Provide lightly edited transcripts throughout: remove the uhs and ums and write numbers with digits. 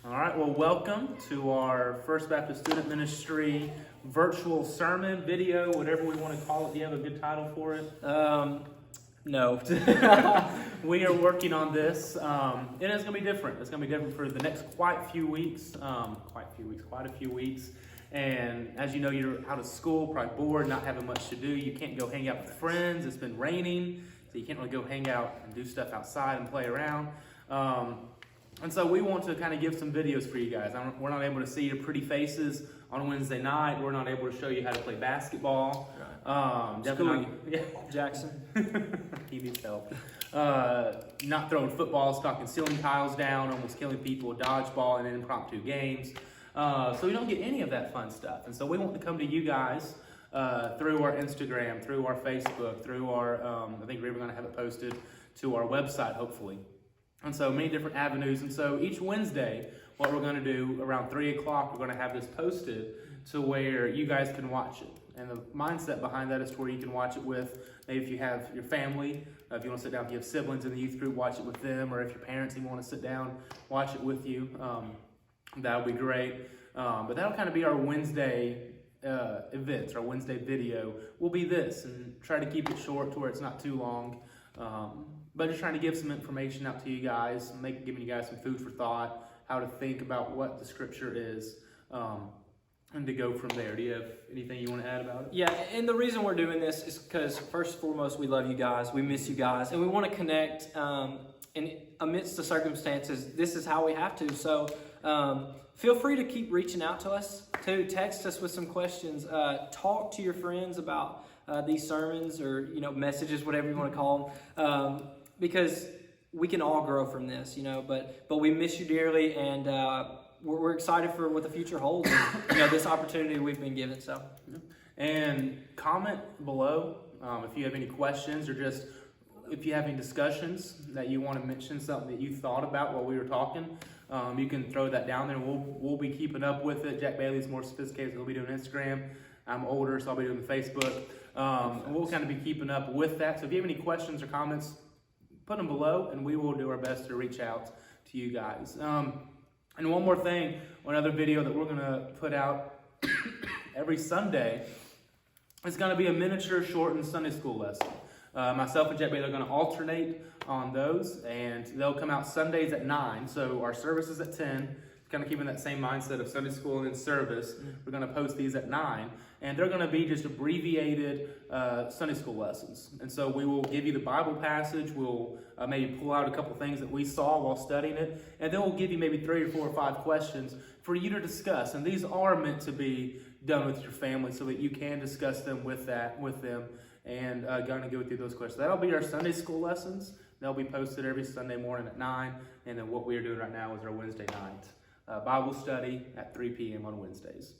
All right, well, welcome to our First Baptist Student Ministry virtual sermon, video, whatever we want to call it. Do you have a good title for it? No. We are working on this, and it's going to be different. It's going to be different for the next quite a few weeks. And as you know, you're out of school, probably bored, not having much to do. You can't go hang out with friends. It's been raining, so you can't really go hang out and do stuff outside and play around. And so we want to kind of give some videos for you guys. We're not able to see your pretty faces on Wednesday night. We're not able to show you how to play basketball. Definitely. Jackson. He needs help. Not throwing footballs, knocking ceiling tiles down, almost killing people, dodgeball, and impromptu games. So we don't get any of that fun stuff. And so we want to come to you guys through our Instagram, through our Facebook, through our, I think we're going to have it posted to our website, hopefully. And so many different avenues. And so each Wednesday, what we're going to do around 3 o'clock, we're going to have this posted to where you guys can watch it. And the mindset behind that is to where you can watch it with, maybe if you have your family, if you want to sit down, if you have siblings in the youth group, watch it with them. Or if your parents even want to sit down, watch it with you. That would be great. But that'll kind of be our Wednesday events, our Wednesday video will be this. And try to keep it short to where it's not too long. But just trying to give some information out to you guys, giving you guys some food for thought, how to think about what the scripture is, and to go from there. Do you have anything you want to add about it? Yeah, and the reason we're doing this is because first and foremost, we love you guys, we miss you guys, and we want to connect. And amidst the circumstances, this is how we have to. So feel free to keep reaching out to us, to text us with some questions, talk to your friends about these sermons or messages, whatever you want to call them. Because we can all grow from this, but we miss you dearly, and we're excited for what the future holds, and, this opportunity we've been given. So, and comment below if you have any questions, or just if you have any discussions that you want to mention, something that you thought about while we were talking. You can throw that down there. We'll be keeping up with it. Jack Bailey's more sophisticated, so he'll be doing Instagram. I'm older, so I'll be doing Facebook. We'll kind of be keeping up with that. So if you have any questions or comments, put them below, and we will do our best to reach out to you guys. And one more thing, another video that we're going to put out every Sunday is going to be a miniature shortened Sunday school lesson. Myself and Jet Bailey are going to alternate on those, and they'll come out Sundays at 9. So our service is at 10. Kind of keeping that same mindset of Sunday school and in service. We're going to post these at 9, and they're going to be just abbreviated Sunday school lessons. And so we will give you the Bible passage. We'll maybe pull out a couple things that we saw while studying it, and then we'll give you maybe 3 or 4 or 5 questions for you to discuss. And these are meant to be done with your family so that you can discuss them with them, and going to go through those questions. That'll be our Sunday school lessons. They'll be posted every Sunday morning at 9, and then what we are doing right now is our Wednesday night Bible study at 3 p.m. on Wednesdays.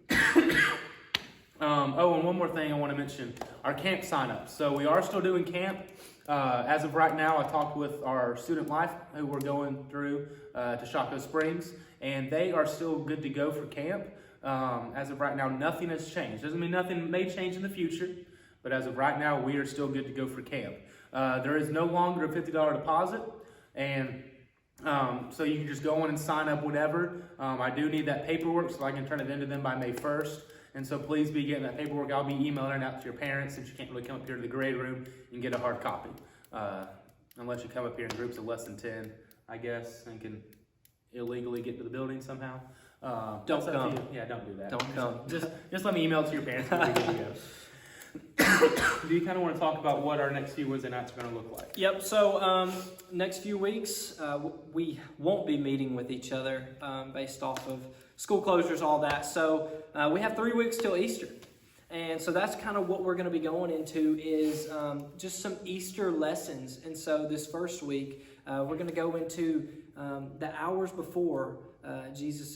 And one more thing I want to mention, our camp sign-ups. So we are still doing camp. As of right now, I talked with our student life who we're going through to Chaco Springs, and they are still good to go for camp. As of right now, nothing has changed. Doesn't mean nothing may change in the future, but as of right now, we are still good to go for camp. There is no longer a $50 deposit, and so you can just go on and sign up whenever. I do need that paperwork so I can turn it into them by May 1st. And so please be getting that paperwork. I'll be emailing it out to your parents since you can't really come up here to the grade room and get a hard copy. Unless you come up here in groups of less than 10, I guess, and can illegally get to the building somehow. Don't come. Yeah, don't do that. Don't come. Just let me email it to your parents before we get to go. Do you kind of want to talk about what our next few Wednesday nights are going to look like? Yep. So next few weeks, we won't be meeting with each other based off of school closures, all that. So we have 3 weeks till Easter. And so that's kind of what we're going to be going into is just some Easter lessons. And so this first week, we're going to go into the hours before Jesus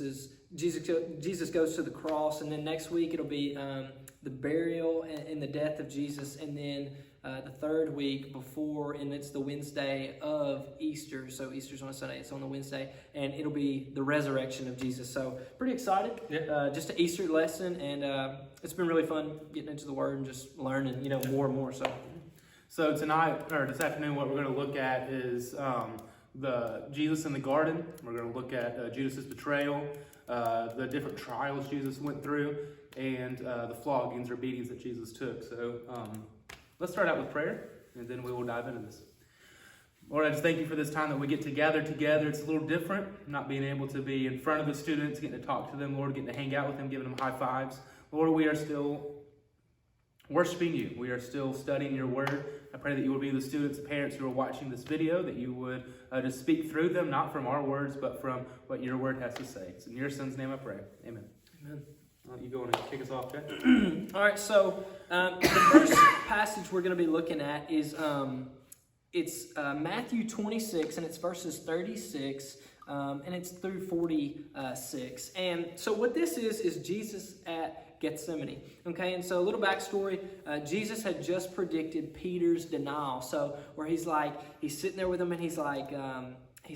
goes to the cross. And then next week, it'll be the burial and the death of Jesus, and then the third week before, and it's the Wednesday of Easter. So Easter's on a Sunday, it's on the Wednesday, and it'll be the resurrection of Jesus. So pretty excited. Yeah. Just an Easter lesson, and it's been really fun getting into the Word and just learning, more and more. So tonight, or this afternoon, what we're going to look at is the Jesus in the garden. We're going to look at Judas's betrayal, the different trials Jesus went through, and the floggings or beatings that Jesus took. So let's start out with prayer, and then we will dive into this. Lord, I just thank you for this time that we get to gather together. It's a little different, not being able to be in front of the students, getting to talk to them, Lord, getting to hang out with them, giving them high fives. Lord, we are still worshiping you. We are still studying your word. I pray that you would be the students and parents who are watching this video, that you would just speak through them, not from our words, but from what your word has to say. It's in your son's name I pray. Amen. Amen. You go and kick us off, Jack? All right, so the first passage we're going to be looking at is it's Matthew 26, and it's verses 36, and it's through 46. And so what this is Jesus at Gethsemane. Okay, and so a little backstory. Jesus had just predicted Peter's denial. So where he's sitting there with him, and he's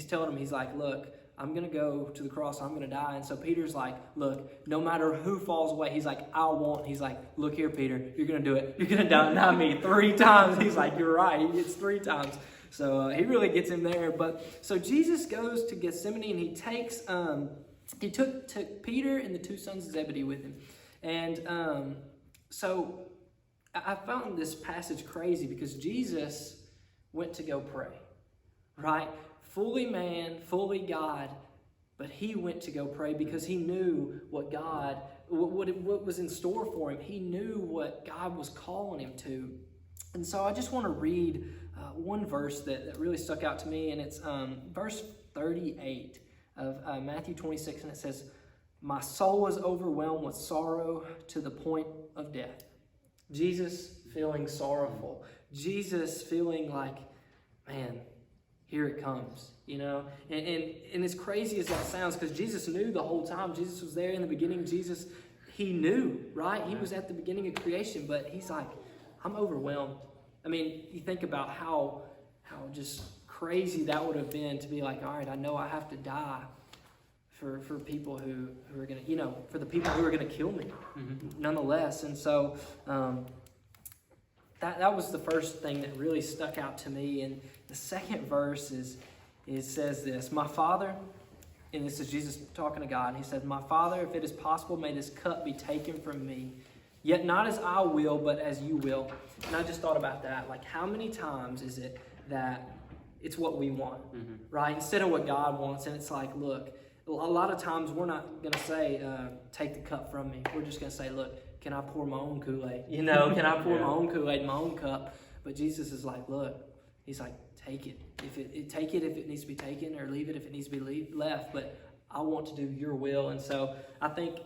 telling him, he's like, look, I'm going to go to the cross. I'm going to die. And so Peter's like, look, no matter who falls away, he's like, I won't. He's like, look here, Peter, you're going to do it. You're going to deny me 3 times. He's like, you're right. It's 3 times. So he really gets him there. But so Jesus goes to Gethsemane, and he takes, he took Peter and the 2 sons of Zebedee with him. And so I found this passage crazy because Jesus went to go pray, right? Fully man, fully God, but he went to go pray because he knew what was in store for him. He knew what God was calling him to. And so I just want to read one verse that really stuck out to me, and it's verse 38 of Matthew 26, and it says, my soul was overwhelmed with sorrow to the point of death. Jesus feeling sorrowful. Jesus feeling like, man, here it comes, you know? And as crazy as that sounds, because Jesus knew the whole time. Jesus was there in the beginning. Jesus, he knew, right? He was at the beginning of creation, but he's like, I'm overwhelmed. I mean, you think about how just crazy that would have been to be like, all right, I know I have to die for people who are going to, for the people who are going to kill me, nonetheless. And so that was the first thing that really stuck out to me. And the second verse says this, my Father, and this is Jesus talking to God, and he says, my Father, if it is possible, may this cup be taken from me, yet not as I will, but as you will. And I just thought about that, like how many times is it that it's what we want, right? Instead of what God wants. And it's like, look, a lot of times we're not going to say, take the cup from me. We're just going to say, look, can I pour my own Kool-Aid? Can I pour my own Kool-Aid in my own cup? But Jesus is like, look, he's like, take it. Take it if it needs to be taken, or leave it if it needs to be left. But I want to do your will. And so I think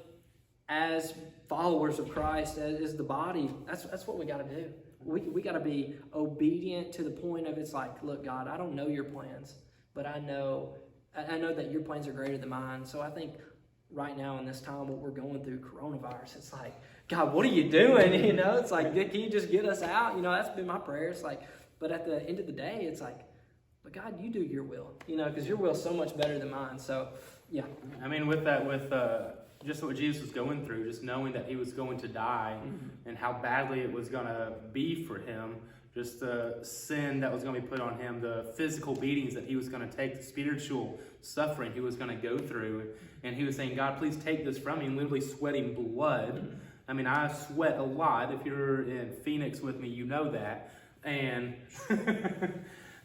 as followers of Christ, as the body, that's what we got to do. We got to be obedient to the point of it's like, look, God, I don't know your plans, but I know that your plans are greater than mine. So I think right now in this time, what we're going through, coronavirus, it's like, God, what are you doing? It's like, can you just get us out? That's been my prayer. It's like, but at the end of the day, it's like, but God, you do your will, because your will is so much better than mine. So, yeah. I mean, with just what Jesus was going through, just knowing that he was going to die and how badly it was going to be for him, just the sin that was going to be put on him, the physical beatings that he was going to take, the spiritual suffering he was going to go through. And he was saying, God, please take this from me, and literally sweating blood. I mean, I sweat a lot. If you're in Phoenix with me, you know that. And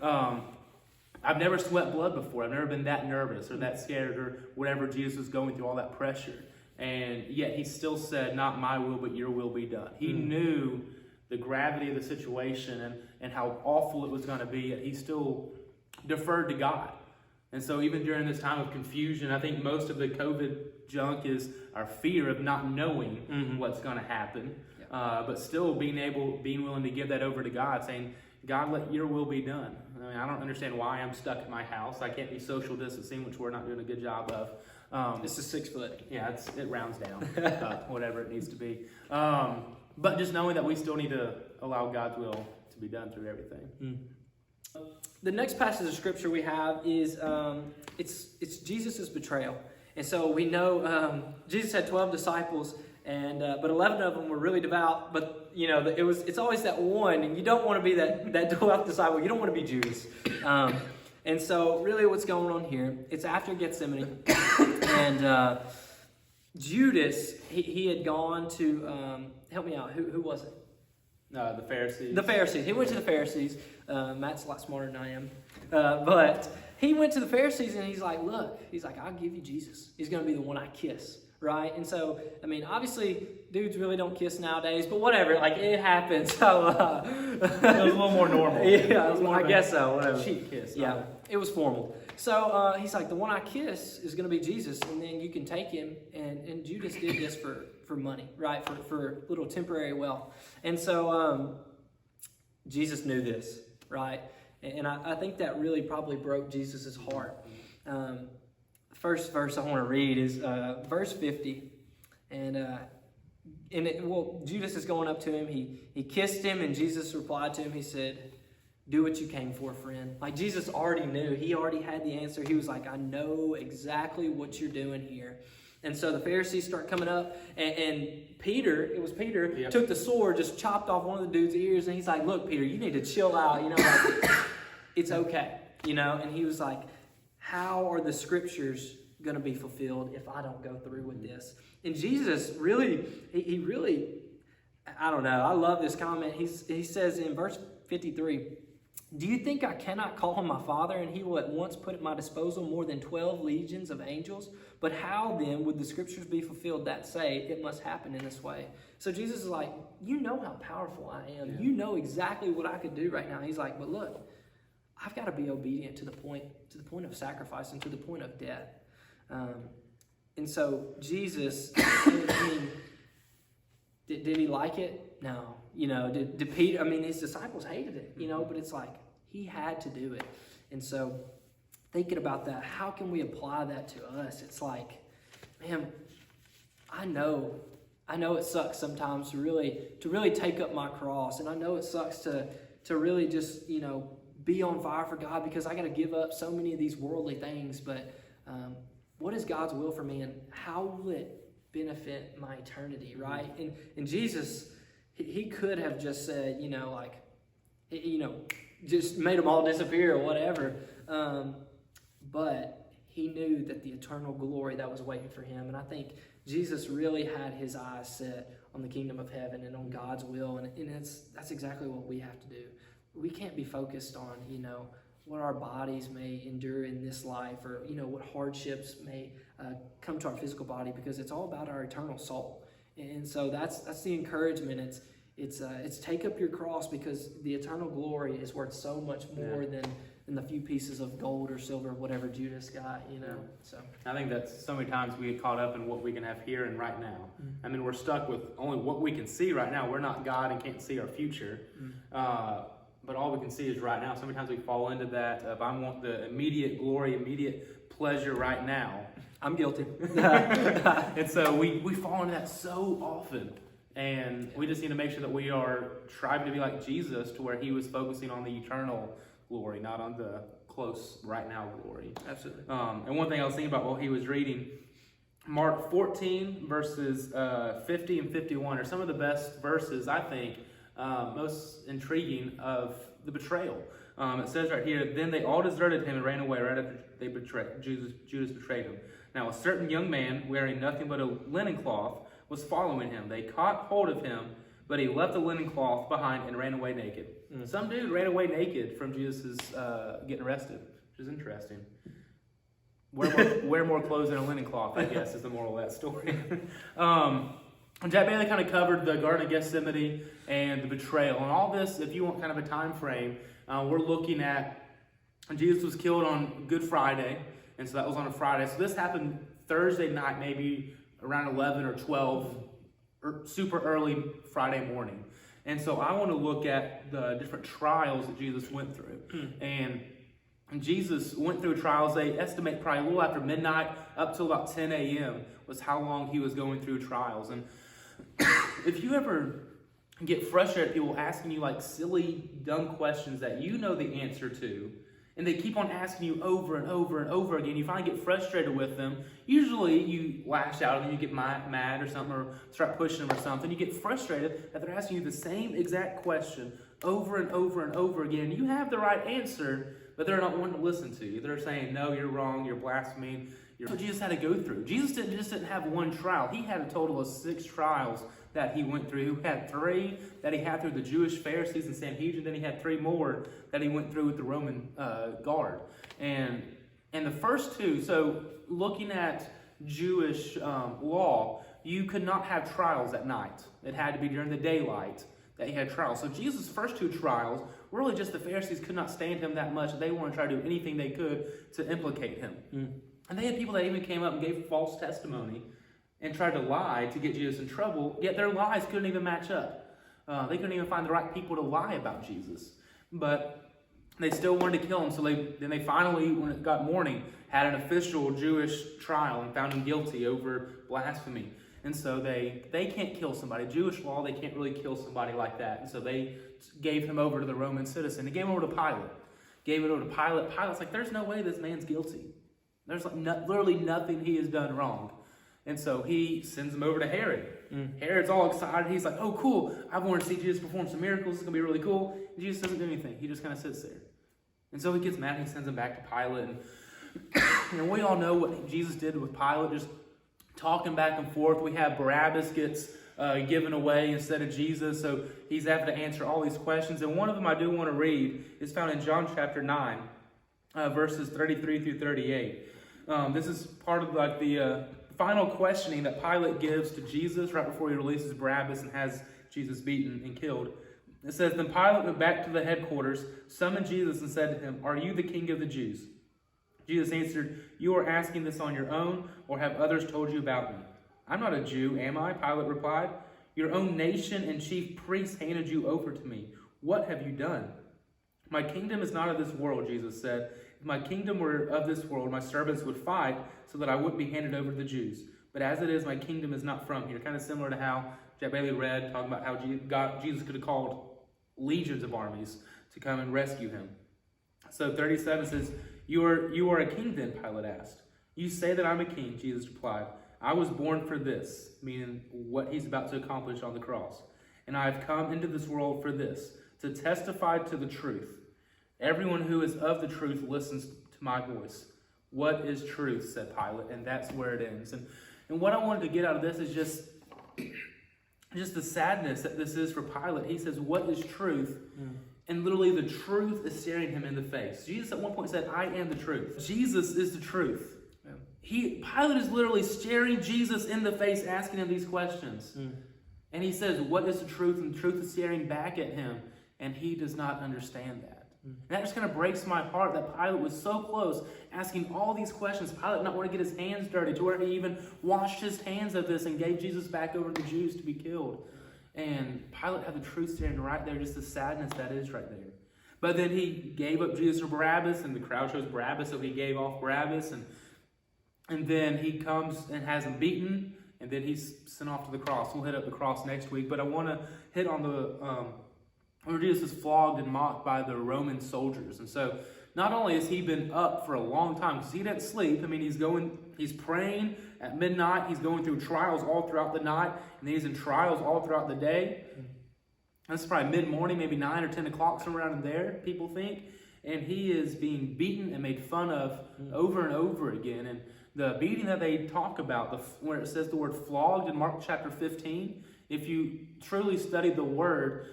I've never sweat blood before. I've never been that nervous or that scared or whatever. Jesus was going through all that pressure. And yet he still said, not my will, but your will be done. He knew the gravity of the situation and how awful it was going to be, yet he still deferred to God. And so even during this time of confusion, I think most of the COVID junk is our fear of not knowing what's going to happen. But still being willing to give that over to God, saying, God, let your will be done. I mean, I don't understand why I'm stuck in my house. I can't be social distancing, which we're not doing a good job of. This is 6 foot. Yeah, it rounds down, whatever it needs to be. But just knowing that we still need to allow God's will to be done through everything. The next passage of scripture we have is it's Jesus' betrayal. And so we know Jesus had 12 disciples, and but 11 of them were really devout. But it's always that one, and you don't want to be that 12th disciple. You don't want to be Judas. And so really what's going on here, it's after Gethsemane. And Judas, he had gone to, help me out, who was it? The Pharisees. The Pharisees. He went to the Pharisees. Matt's a lot smarter than I am. But he went to the Pharisees and he's like, look, he's like, I'll give you Jesus. He's going to be the one I kiss, right? And so, I mean, obviously, dudes really don't kiss nowadays, but whatever, like, it happens. So, it was a little more normal. Yeah, I guess so, whatever. Cheek kiss. Yeah, it was formal. So he's like, the one I kiss is going to be Jesus, and then you can take him. And Judas did this for money, right? For little temporary wealth. And so Jesus knew this, right? And I think that really probably broke Jesus' heart. First verse I want to read is verse 50. Judas is going up to him. He kissed him, and Jesus replied to him. He said, do what you came for, friend. Like, Jesus already knew. He already had the answer. He was like, I know exactly what you're doing here. And so the Pharisees start coming up, and Peter, Yep. took the sword, just chopped off one of the dude's ears, and he's like, look, Peter, you need to chill out, like, it's okay, and he was like, how are the scriptures going to be fulfilled if I don't go through with this? And Jesus really, he really, I don't know, I love this comment. He says in verse 53, do you think I cannot call him my Father, and he will at once put at my disposal more than 12 legions of angels? But how then would the scriptures be fulfilled that say it must happen in this way? So Jesus is like, you know how powerful I am. Yeah. You know exactly what I could do right now. He's like, but look, I've got to be obedient to the point of sacrifice and to the point of death. And so Jesus, I mean, did he like it? No. Did Peter, his disciples hated it, but it's like, he had to do it. And so thinking about that, how can we apply that to us? It's like, man, I know it sucks sometimes to really take up my cross. And I know it sucks to really just, be on fire for God, because I got to give up so many of these worldly things. But what is God's will for me, and how will it benefit my eternity, right? And Jesus, he could have just said, just made them all disappear or whatever. But he knew that the eternal glory that was waiting for him. And I think Jesus really had his eyes set on the kingdom of heaven and on God's will. And that's exactly what we have to do. We can't be focused on, what our bodies may endure in this life, or, what hardships may come to our physical body, because it's all about our eternal soul. And so that's the encouragement. It's take up your cross, because the eternal glory is worth so much more than the few pieces of gold or silver, whatever Judas got, So I think that's so many times we get caught up in what we can have here and right now. Mm-hmm. We're stuck with only what we can see right now. We're not God and can't see our future. Mm-hmm. But all we can see is right now. So many times we fall into that. If I want the immediate glory, immediate pleasure right now. I'm guilty. And so we fall into that so often. And we just need to make sure that we are striving to be like Jesus, to where he was focusing on the eternal glory, not on the close right now glory. Absolutely. And one thing I was thinking about while he was reading, Mark 14 verses 50 and 51 are some of the best verses, I think, most intriguing of the betrayal. It says right here, then they all deserted him and ran away right after they Judas betrayed him. Now a certain young man wearing nothing but a linen cloth was following him. They caught hold of him, but he left the linen cloth behind and ran away naked. Mm-hmm. Some dude ran away naked from Jesus' getting arrested, which is interesting. Wear more clothes than a linen cloth, I guess, is the moral of that story. Jack Bailey kind of covered the Garden of Gethsemane and the betrayal. And all this, if you want kind of a time frame, we're looking at Jesus was killed on Good Friday, and so that was on a Friday. So this happened Thursday night, maybe around 11 or 12, or super early Friday morning. And so I want to look at the different trials that Jesus went through. And Jesus went through trials. They estimate probably a little after midnight up till about 10 a.m. was how long he was going through trials. And if you ever get frustrated at people asking you like silly, dumb questions that you know the answer to, and they keep on asking you over and over and over again, you finally get frustrated with them. Usually you lash out and then you get mad or something, or start pushing them or something. You get frustrated that they're asking you the same exact question over and over and over again. You have the right answer, but they're not wanting to listen to you. They're saying, no, you're wrong, you're blaspheming. That's what Jesus had to go through. Jesus didn't have one trial. He had a total of 6 trials that he went through. He had 3 that he had through the Jewish Pharisees and Sanhedrin. Then he had 3 more that he went through with the Roman guard. And the first 2, so looking at Jewish law, you could not have trials at night. It had to be during the daylight that he had trials. So Jesus' first 2 trials, really just the Pharisees could not stand him that much. They wanted to try to do anything they could to implicate him. And they had people that even came up and gave false testimony and tried to lie to get Jesus in trouble, yet their lies couldn't even match up. They couldn't even find the right people to lie about Jesus. But they still wanted to kill him, so they finally, when it got morning, had an official Jewish trial and found him guilty over blasphemy. And so they can't kill somebody. Jewish law, they can't really kill somebody like that. And so they gave him over to the Roman citizen. They gave him over to Pilate. Gave it over to Pilate. Pilate's like, there's no way this man's guilty. There's like literally nothing he has done wrong. And so he sends him over to Herod. Herod's all excited. He's like, oh, cool. I want to see Jesus perform some miracles. It's going to be really cool. And Jesus doesn't do anything. He just kind of sits there. And so he gets mad and he sends him back to Pilate. And we all know what Jesus did with Pilate, just talking back and forth. We have Barabbas gets given away instead of Jesus. So he's having to answer all these questions. And one of them I do want to read is found in John chapter 9, verses 33 through 38. This is part of like the final questioning that Pilate gives to Jesus right before he releases Barabbas and has Jesus beaten and killed. It says, then Pilate went back to the headquarters, summoned Jesus, and said to him, are you the king of the Jews? Jesus answered, you are asking this on your own, or have others told you about me? I'm not a Jew, am I? Pilate replied. Your own nation and chief priests handed you over to me. What have you done? My kingdom is not of this world, Jesus said. If my kingdom were of this world, my servants would fight so that I wouldn't be handed over to the Jews. But as it is, my kingdom is not from here. Kind of similar to how Jack Bailey read, talking about how Jesus could have called legions of armies to come and rescue him. So 37 says, You are a king then, Pilate asked. You say that I'm a king, Jesus replied. I was born for this, meaning what he's about to accomplish on the cross. And I have come into this world for this, to testify to the truth. Everyone who is of the truth listens to my voice. What is truth, said Pilate, and that's where it ends. And what I wanted to get out of this is just the sadness that this is for Pilate. He says, what is truth? And literally the truth is staring him in the face. Jesus at one point said, I am the truth. Jesus is the truth. Pilate is literally staring Jesus in the face, asking him these questions. And he says, what is the truth? And the truth is staring back at him. And he does not understand that. And that just kind of breaks my heart that Pilate was so close, asking all these questions. Pilate not want to get his hands dirty, to where he even washed his hands of this and gave Jesus back over to the Jews to be killed. And Pilate had the truth staring right there, just the sadness that is right there. But then he gave up Jesus for Barabbas, and the crowd chose Barabbas, so he gave off Barabbas. And then he comes and has him beaten, and then he's sent off to the cross. We'll hit up the cross next week, but I want to hit on where Jesus is flogged and mocked by the Roman soldiers. And so not only has he been up for a long time, because he didn't sleep. I mean, he's praying at midnight. He's going through trials all throughout the night, and then he's in trials all throughout the day. That's probably mid-morning, maybe 9 or 10 o'clock, somewhere around in there, people think. And he is being beaten and made fun of over and over again. And the beating that they talk about, where it says the word flogged in Mark chapter 15, if you truly study the word,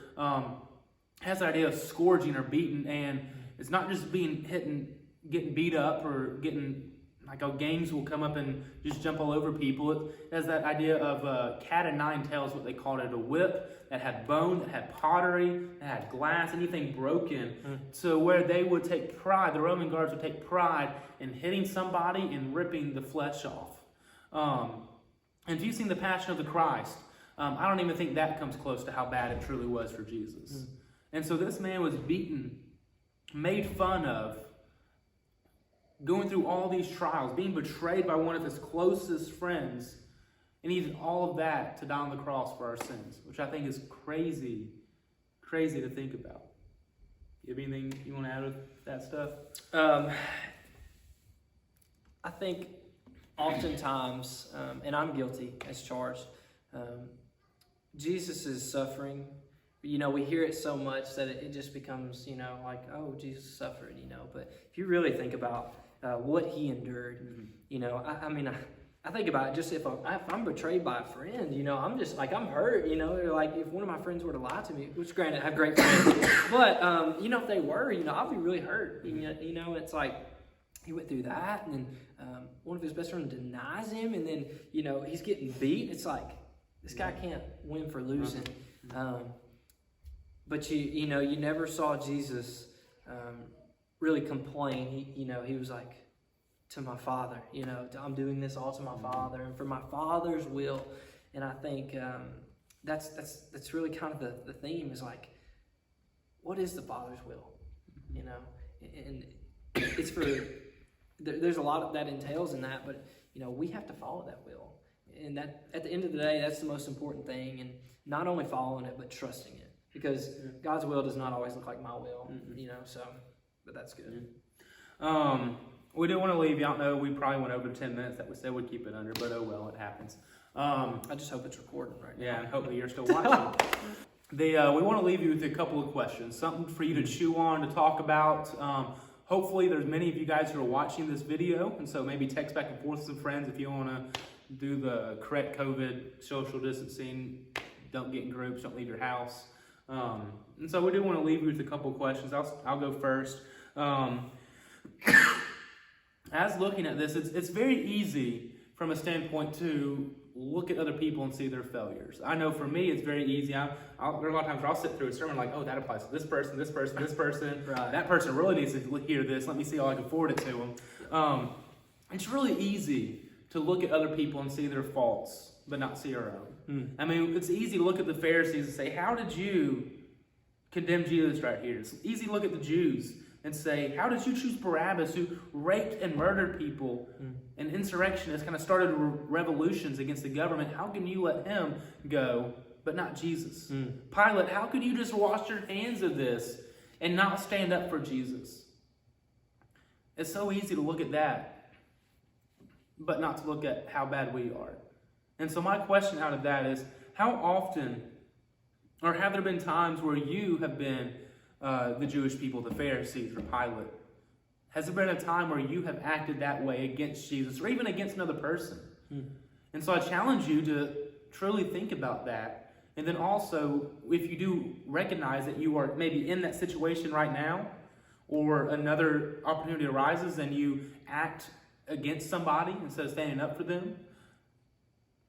has the idea of scourging or beaten, and it's not just being hit and getting beat up or getting, like how gangs will come up and just jump all over people. It has that idea of cat and nine tails, what they called it, a whip that had bone, that had pottery, that had glass, anything broken. So where they would take pride, the Roman guards would take pride in hitting somebody and ripping the flesh off. And if you've seen The Passion of the Christ, I don't even think that comes close to how bad it truly was for Jesus. And so this man was beaten, made fun of, going through all these trials, being betrayed by one of his closest friends, and he did all of that to die on the cross for our sins, which I think is crazy to think about. You have anything you want to add with that stuff? I think oftentimes, and I'm guilty as charged, Jesus' suffering we hear it so much that it just becomes, like, oh, Jesus suffered, But if you really think about what he endured, I think about it just if I'm betrayed by a friend, I'm just like, I'm hurt, like if one of my friends were to lie to me, which granted I have great friends, but, if they were, I'll be really hurt, it's like, he went through that, and then one of his best friends denies him, and then, he's getting beat. It's like, this guy can't win for losing. But you never saw Jesus really complain. He was like, to my Father, I'm doing this all to my Father and for my Father's will. And I think that's really kind of the theme is like, what is the Father's will? And it's for, there's a lot of that entails in that, but we have to follow that will. And that at the end of the day, that's the most important thing. And not only following it, but trusting it. Because God's will does not always look like my will, but that's good. We didn't want to leave you. I don't know, we probably went over 10 minutes that we said we'd keep it under, but oh well, it happens. I just hope it's recording right now. Yeah, and hopefully you're still watching. We want to leave you with a couple of questions, something for you to chew on, to talk about. Hopefully there's many of you guys who are watching this video, and so maybe text back and forth with some friends if you want to do the correct COVID social distancing, don't get in groups, don't leave your house. And so we do want to leave you with a couple of questions. I'll go first. As looking at this, it's very easy from a standpoint to look at other people and see their failures. I know for me, it's very easy. There are a lot of times where I'll sit through a sermon like, oh, that applies to this person, this person, this person. Right. That person really needs to hear this. Let me see how I can forward it to them. It's really easy to look at other people and see their faults, but not see our own. I mean, it's easy to look at the Pharisees and say, how did you condemn Jesus right here? It's easy to look at the Jews and say, how did you choose Barabbas, who raped and murdered people, an insurrectionist, kind of started revolutions against the government? How can you let him go, but not Jesus? Pilate, how could you just wash your hands of this and not stand up for Jesus? It's so easy to look at that, but not to look at how bad we are. And so my question out of that is, how often, or have there been times where you have been the Jewish people, the Pharisees, or Pilate? Has there been a time where you have acted that way against Jesus, or even against another person? And so I challenge you to truly think about that. And then also, if you do recognize that you are maybe in that situation right now, or another opportunity arises and you act against somebody instead of standing up for them,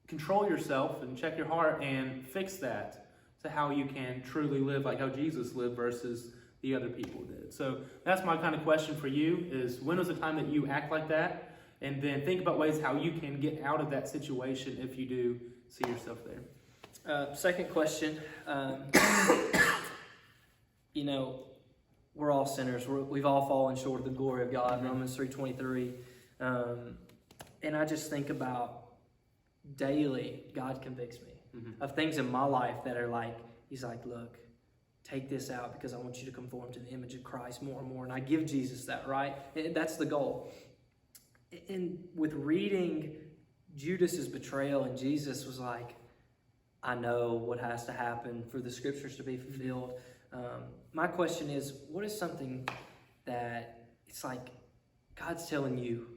control yourself and check your heart and fix that to how you can truly live like how Jesus lived versus the other people did. So that's my kind of question for you is, when was the time that you act like that? And then think about ways how you can get out of that situation if you do see yourself there. Second question, we're all sinners. We've all fallen short of the glory of God, Romans 3:23. And I just think about daily, God convicts me of things in my life that are like, he's like, look, take this out because I want you to conform to the image of Christ more and more. And I give Jesus that, right? And that's the goal. And with reading Judas's betrayal, and Jesus was like, I know what has to happen for the scriptures to be fulfilled. My question is, what is something that it's like God's telling you,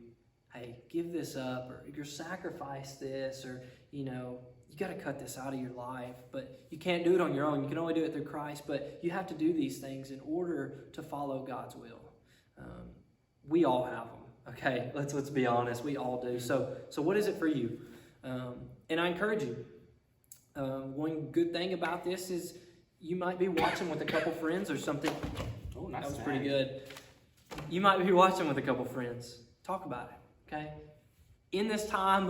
hey, give this up, or you're sacrifice this, or, you got to cut this out of your life, but you can't do it on your own. You can only do it through Christ, but you have to do these things in order to follow God's will. We all have them, okay? Let's be honest. We all do. So what is it for you? And I encourage you. One good thing about this is you might be watching with a couple friends or something. Oh, nice. That was pretty good. You might be watching with a couple friends. Talk about it, okay? In this time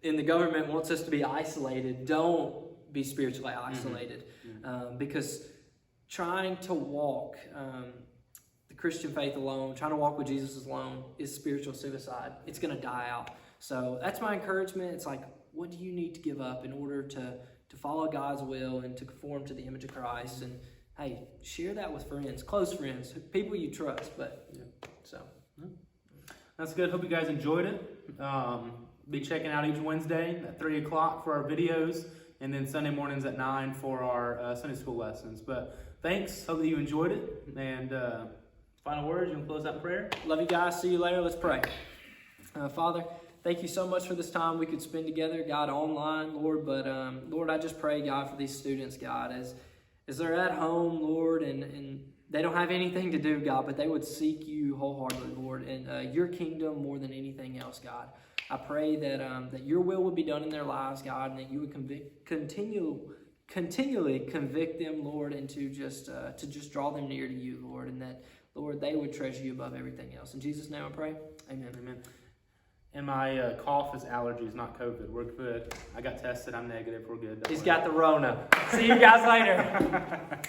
and the government wants us to be isolated, don't be spiritually isolated. Because trying to walk the Christian faith alone, trying to walk with Jesus alone is spiritual suicide. It's going to die out. So that's my encouragement. It's like, what do you need to give up in order to follow God's will and to conform to the image of Christ? And hey, share that with friends, close friends, people you trust. That's good. Hope you guys enjoyed it. Be checking out each Wednesday at 3 o'clock for our videos. and then Sunday mornings at 9 for our Sunday school lessons. But thanks. Hope that you enjoyed it. And final words, you want to close out in prayer? Love you guys. See you later. Let's pray. Father, thank you so much for this time we could spend together, God, online, Lord. But Lord, I just pray, God, for these students, God, as they're at home, Lord, and they don't have anything to do, God, but they would seek you wholeheartedly, Lord, and your kingdom more than anything else, God. I pray that your will would be done in their lives, God, and that you would continually convict them, Lord, and to just draw them near to you, Lord, and that, Lord, they would treasure you above everything else. In Jesus' name I pray. Amen. Amen. And my cough is allergies, not COVID. We're good. I got tested. I'm negative. We're good. He's got the Rona. See you guys later.